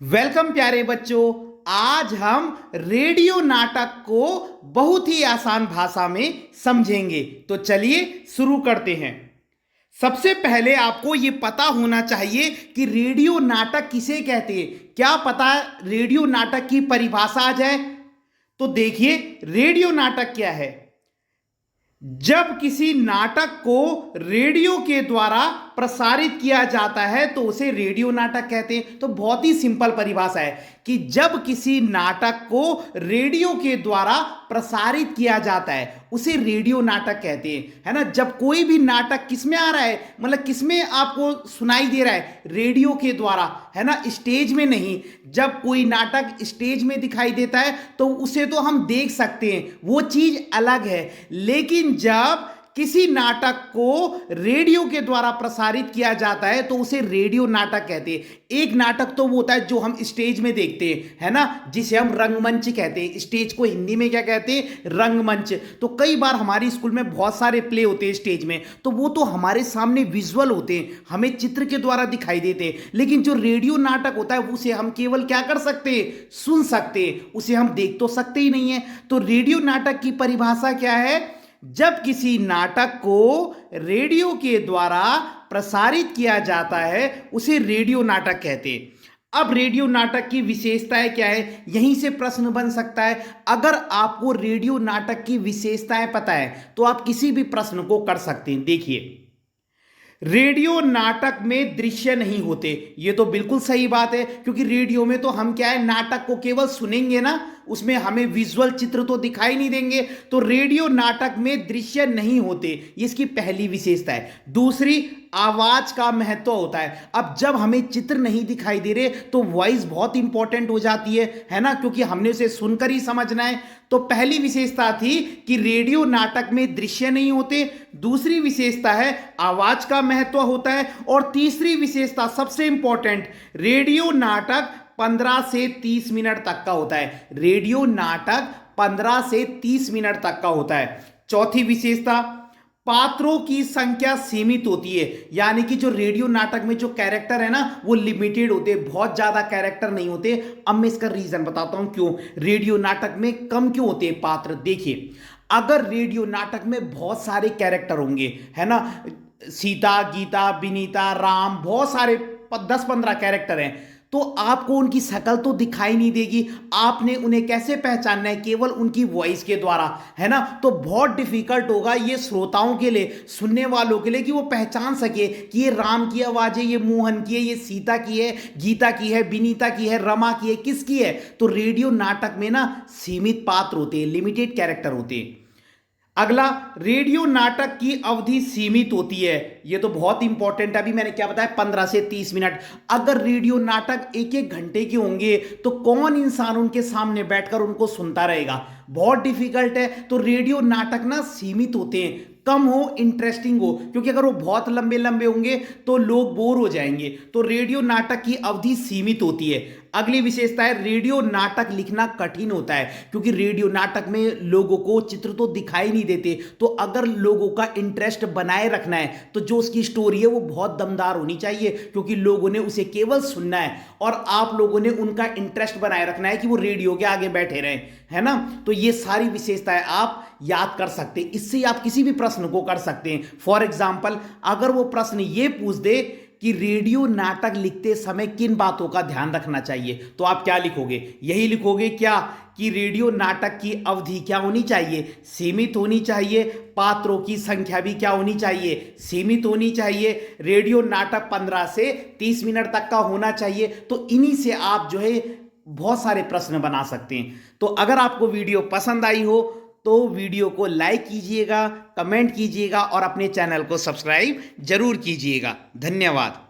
Welcome प्यारे बच्चों। आज हम रेडियो नाटक को बहुत ही आसान भाषा में समझेंगे। तो चलिए शुरू करते हैं। सबसे पहले आपको यह पता होना चाहिए कि रेडियो नाटक किसे कहते हैं। क्या पता रेडियो नाटक की परिभाषा आ जाए? तो देखिए, रेडियो नाटक क्या है। जब किसी नाटक को रेडियो के द्वारा प्रसारित किया जाता है तो उसे रेडियो नाटक कहते हैं। तो बहुत ही सिंपल परिभाषा है कि जब किसी नाटक को रेडियो के द्वारा प्रसारित किया जाता है उसे रेडियो नाटक कहते हैं, है ना। जब कोई भी नाटक किसमें आ रहा है, मतलब किसमें आपको सुनाई दे रहा है, रेडियो के द्वारा, है ना, स्टेज में नहीं। जब कोई नाटक स्टेज में दिखाई देता है तो उसे तो हम देख सकते हैं, वो चीज अलग है। लेकिन जब किसी नाटक को रेडियो के द्वारा प्रसारित किया जाता है तो उसे रेडियो नाटक कहते हैं। एक नाटक तो वो होता है जो हम स्टेज में देखते हैं, है ना, जिसे हम रंगमंच कहते हैं। स्टेज को हिंदी में क्या कहते हैं? रंगमंच। तो कई बार हमारी स्कूल में बहुत सारे प्ले होते हैं स्टेज में, तो वो तो हमारे सामने विजुअल होते हैं, हमें चित्र के द्वारा दिखाई देते हैं। लेकिन जो रेडियो नाटक होता है उसे हम केवल क्या कर सकते हैं? सुन सकते हैं, उसे हम देख तो सकते ही नहीं है। तो रेडियो नाटक की परिभाषा क्या है? जब किसी नाटक को रेडियो के द्वारा प्रसारित किया जाता है उसे रेडियो नाटक कहते हैं। अब रेडियो नाटक की विशेषताएं क्या है, यहीं से प्रश्न बन सकता है। अगर आपको रेडियो नाटक की विशेषताएं पता है तो आप किसी भी प्रश्न को कर सकते हैं। देखिए, रेडियो नाटक में दृश्य नहीं होते, ये तो बिल्कुल सही बात है, क्योंकि रेडियो में तो हम क्या है, नाटक को केवल सुनेंगे ना, उसमें हमें विजुअल चित्र तो दिखाई नहीं देंगे। तो रेडियो नाटक में दृश्य नहीं होते, ये इसकी पहली विशेषता है। दूसरी, आवाज का महत्व होता है। अब जब हमें चित्र नहीं दिखाई दे रहे तो वॉइस बहुत इंपॉर्टेंट हो जाती है ना, क्योंकि हमने उसे सुनकर ही समझना है। तो पहली विशेषता थी कि रेडियो नाटक में दृश्य नहीं होते। दूसरी विशेषता है आवाज का महत्व होता है। और तीसरी विशेषता सबसे इंपॉर्टेंट, रेडियो नाटक 15 से 30 मिनट तक का होता है। रेडियो नाटक 15 से 30 मिनट तक का होता है। चौथी विशेषता, पात्रों की संख्या सीमित होती है, यानी कि जो रेडियो नाटक में जो कैरेक्टर है ना वो लिमिटेड होते हैं, बहुत ज्यादा कैरेक्टर नहीं होते। अब मैं इसका रीजन बताता हूं क्यों रेडियो नाटक में कम क्यों होते हैं पात्र। देखिए, अगर रेडियो नाटक में बहुत सारे कैरेक्टर होंगे, है ना, सीता, गीता, विनीता, राम, बहुत सारे 10-15 कैरेक्टर हैं, तो आपको उनकी शक्ल तो दिखाई नहीं देगी। आपने उन्हें कैसे पहचानना है? केवल उनकी वॉइस के द्वारा, है ना। तो बहुत डिफिकल्ट होगा ये श्रोताओं के लिए, सुनने वालों के लिए, कि वो पहचान सके कि ये राम की आवाज है, ये मोहन की है, ये सीता की है, गीता की है, विनीता की है, रमा की है, किसकी है। तो रेडियो नाटक में ना सीमित पात्र होते हैं, लिमिटेड कैरेक्टर होते हैं। अगला, रेडियो नाटक की अवधि सीमित होती है। ये तो बहुत इंपॉर्टेंट है। अभी मैंने क्या बताया, 15 से 30 मिनट। अगर रेडियो नाटक 1-1 घंटे के होंगे तो कौन इंसान उनके सामने बैठकर उनको सुनता रहेगा? बहुत डिफिकल्ट है। तो रेडियो नाटक ना सीमित होते हैं, कम हो, इंटरेस्टिंग हो, क्योंकि अगर वो बहुत लंबे लंबे होंगे तो लोग बोर हो जाएंगे। तो रेडियो नाटक की अवधि सीमित होती है। अगली विशेषता है, रेडियो नाटक लिखना कठिन होता है, क्योंकि रेडियो नाटक में लोगों को चित्र तो दिखाई नहीं देते। तो अगर लोगों का इंटरेस्ट बनाए रखना है तो जो उसकी स्टोरी है वो बहुत दमदार होनी चाहिए, क्योंकि लोगों ने उसे केवल सुनना है और आप लोगों ने उनका इंटरेस्ट बनाए रखना है कि वो रेडियो के आगे बैठे रहें, है ना। तो ये सारी विशेषताएं आप याद कर सकते हैं, इससे आप किसी भी प्रश्न को कर सकते हैं। फॉर एग्जाम्पल, अगर वो प्रश्न ये पूछ दे कि रेडियो नाटक लिखते समय किन बातों का ध्यान रखना चाहिए, तो आप क्या लिखोगे? यही लिखोगे क्या कि रेडियो नाटक की अवधि क्या होनी चाहिए? सीमित होनी चाहिए। पात्रों की संख्या भी क्या होनी चाहिए? सीमित होनी चाहिए। रेडियो नाटक 15 से 30 मिनट तक का होना चाहिए। तो इन्हीं से आप जो है बहुत सारे प्रश्न बना सकते हैं। तो अगर आपको वीडियो पसंद आई हो तो वीडियो को लाइक कीजिएगा, कमेंट कीजिएगा और अपने चैनल को सब्सक्राइब जरूर कीजिएगा। धन्यवाद।